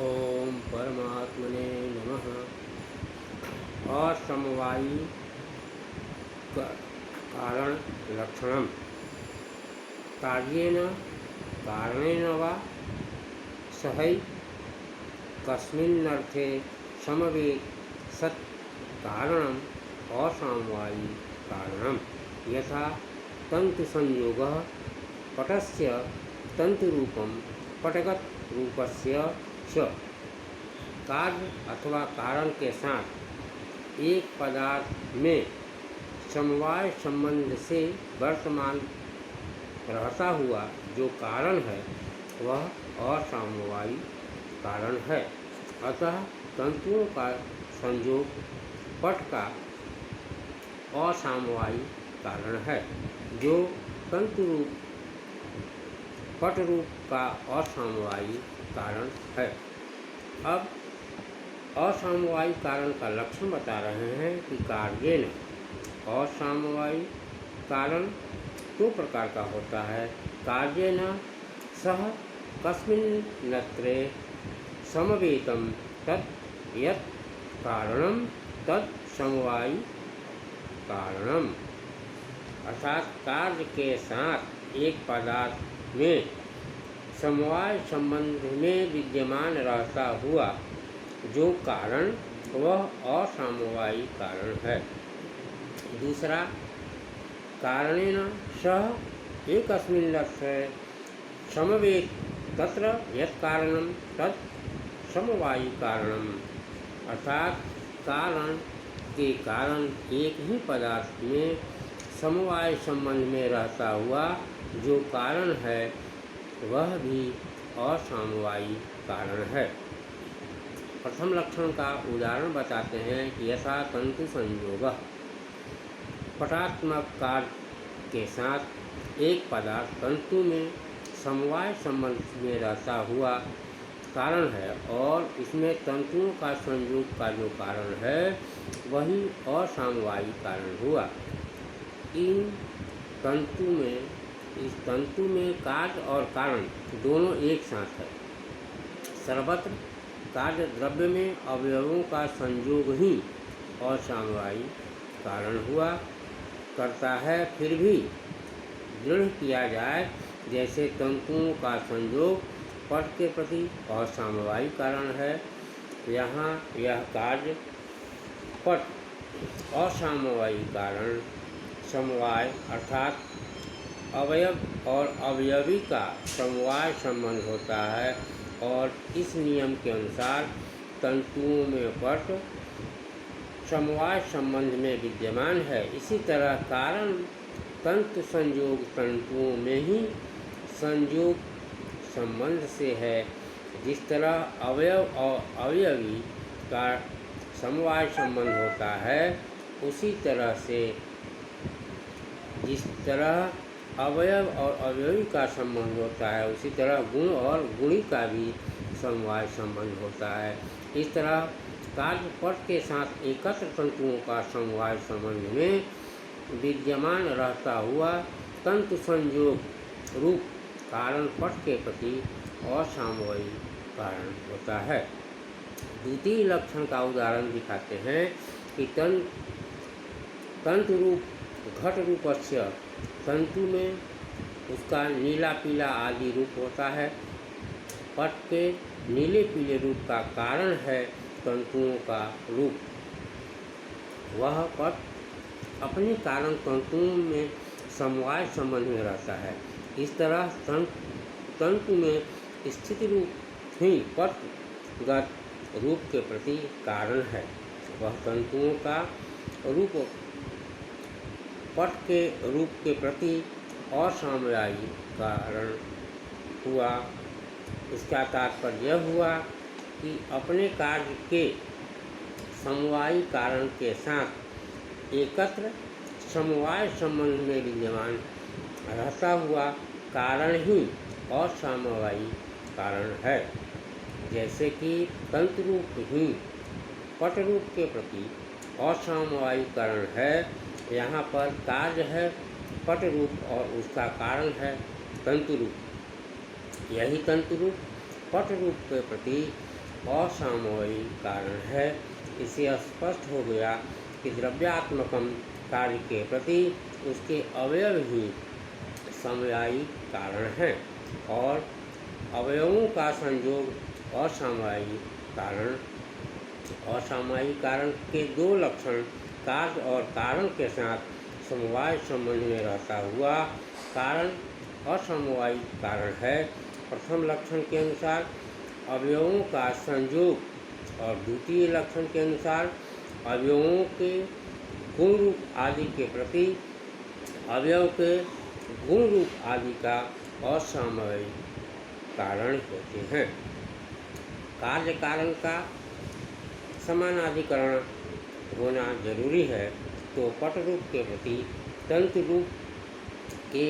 ओम परमात्मने नमः। असमवायी कारण लक्षणम कार्येन कारणेन वा सहै कस्मिन्नर्थे समवेत सत् कारणम असमवायी कारणम। यथा तन्तुसंयोगः पटस्य तन्तुरूपं पटगत रूपस्य च। कार्य अथवा कारण के साथ एक पदार्थ में समवाय संबंध से वर्तमान रहता हुआ जो कारण है वह असमवायी कारण है। अतः तंतुओं का संयोग पट का असमवायी कारण है, जो तंतु रूप पट रूप का असमवायी कारण है। अब असमवायी कारण का लक्षण बता रहे हैं कि कार्येन। असमवायी कारण दो प्रकार का होता है। कार्येन सह कस्मिन्नत्रे समवेतं तत् यत् कारणं तत् समवायी कारणम। अर्थात कार्य के साथ एक पदार्थ में समवाय संबंध में विद्यमान रहता हुआ जो कारण वह असमवायी कारण है। दूसरा, कारणेन सह एकस्मिन् लक्ष्ये समवेत तत्र यत् कारणं तत् समवायी कारणम। अर्थात कारण के कारण एक ही पदार्थ में समवाय संबंध में रहता हुआ जो कारण है वह भी असमवायी कारण है। प्रथम लक्षण का उदाहरण बताते हैं कि यथा तंतु संयोगः पटात्मक कार्य के साथ एक पदार्थ तंतु में समवाय संबंध में रहता हुआ कारण है और इसमें तंतुओं का संयोग का जो कारण है वही असमवायी कारण हुआ। इस तंतु में कार्य और कारण दोनों एक साथ है। सर्वत्र कार्य द्रव्य में अवयवों का संयोग ही असमवायी कारण हुआ करता है। फिर भी दृढ़ किया जाए जैसे तंतुओं का संयोग पट के प्रति असमवायी कारण है, यहाँ यह कार्य पट असमवायी कारण समवाय अर्थात अवयव और अवयवी का समवाय संबंध होता है और इस नियम के अनुसार तंतुओं में पट समवाय संबंध में विद्यमान है। इसी तरह कारण तंतु संयोग तंतुओं में ही संयोग संबंध से है। जिस तरह अवयव और अवयवी का समवाय संबंध होता है उसी तरह से जिस तरह अवयव और अवयवी का संबंध होता है उसी तरह गुण और गुणी का भी समवाय संबंध होता है। इस तरह कार्य पट के साथ एकत्र तंतुओं का समवाय संबंध में विद्यमान रहता हुआ तंतु संयोग रूप कारण पट के प्रति असमवायी कारण होता है। द्वितीय लक्षण का उदाहरण दिखाते हैं कि तंतु रूप घट रूपस्य तंतु में उसका नीला पीला आदि रूप होता है। पट के नीले पीले रूप का कारण है तंतुओं का रूप। वह पट अपने कारण तंतुओं में समवाय संबंध में रहता है। इस तरह तंतु में स्थिति रूप ही पटगत रूप के प्रति कारण है। वह तंतुओं का रूप पट के रूप के प्रति असमवायी कारण हुआ। इसका तात्पर्य यह हुआ कि अपने कार्य के समवायी कारण के साथ एकत्र समवाय संबंध में विद्यमान रहता हुआ कारण ही असमवायी कारण है। जैसे कि तंतु रूप ही पट रूप के प्रति असमवायी कारण है, यहाँ पर कार्य है पट रूप और उसका कारण है तंतु रूप। यही तंतु रूप पट रूप के प्रति असामयिक कारण है। इससे स्पष्ट हो गया कि द्रव्यात्मकम कार्य के प्रति उसके अवयव ही समवायिक कारण हैं और अवयवों का संयोग असामयिक कारण। असामयिक कारण के दो लक्षण कार्य और कारण के साथ समवाय संबंध में रहता हुआ कारण असमवायिक कारण है। प्रथम लक्षण के अनुसार अवयवों का संयोग और द्वितीय लक्षण के अनुसार अवयवों के गुण रूप आदि के प्रति अवयव के गुण रूप आदि का असामयिक कारण होते हैं। कार्य कारण का समानाधिकरण होना जरूरी है, तो पट रूप के प्रति तंतु रूप के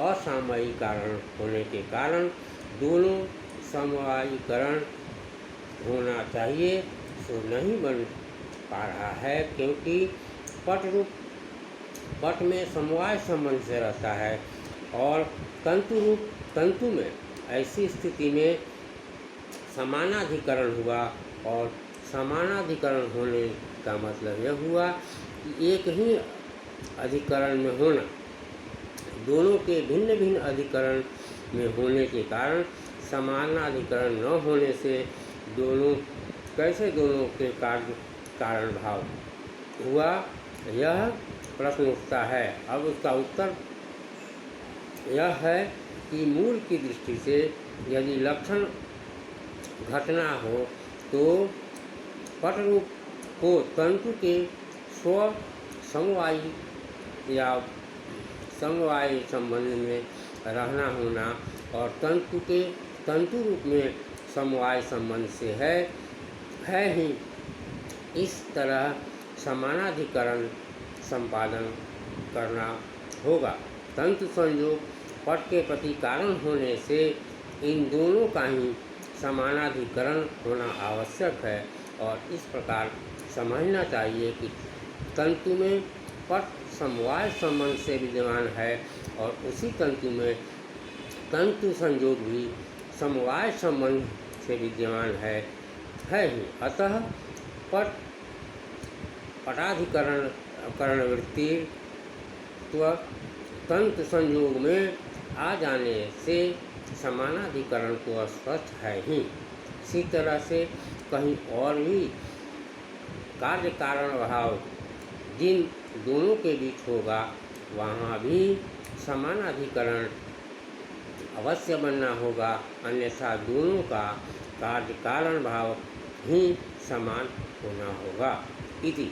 असामयिक कारण होने के कारण दोनों समवायीकरण होना चाहिए, सो नहीं बन पा रहा है, क्योंकि पट रूप पट में समवाय संबंध से रहता है और तंतु रूप तंतु में ऐसी स्थिति में समानाधिकरण हुआ। और समानाधिकरण होने का मतलब यह हुआ कि एक ही अधिकरण में होना, दोनों के भिन्न भिन्न अधिकरण में होने के कारण समानाधिकरण न होने से दोनों कैसे दोनों के कार्य कारण भाव हुआ, यह प्रश्न उठता है। अब उसका उत्तर यह है कि मूल की दृष्टि से यदि लक्षण घटना हो तो पट रूप को तंतु के स्व समवायी या समवाय संबंध में रहना होना और तंतु के तंतु रूप में समवाय संबंध से है ही। इस तरह समानाधिकरण संपादन करना होगा। तंतु संयोग पट के प्रति कारण होने से इन दोनों का ही समानाधिकरण होना आवश्यक है और इस प्रकार समझना चाहिए कि तंतु में पट समवाय संबंध से विद्यमान है और उसी तंतु में तंतु संयोग भी समवाय संबंध से विद्यमान है ही। अतः पटाधिकरण वृत्ति तंतु संयोग में आ जाने से समानाधिकरण को स्पष्ट है ही। इसी तरह से कहीं और भी कार्य कारण भाव जिन दोनों के बीच होगा वहाँ भी समानाधिकरण अवश्य बनना होगा, अन्यथा दोनों का कार्य कारण भाव ही समान होना होगा। इति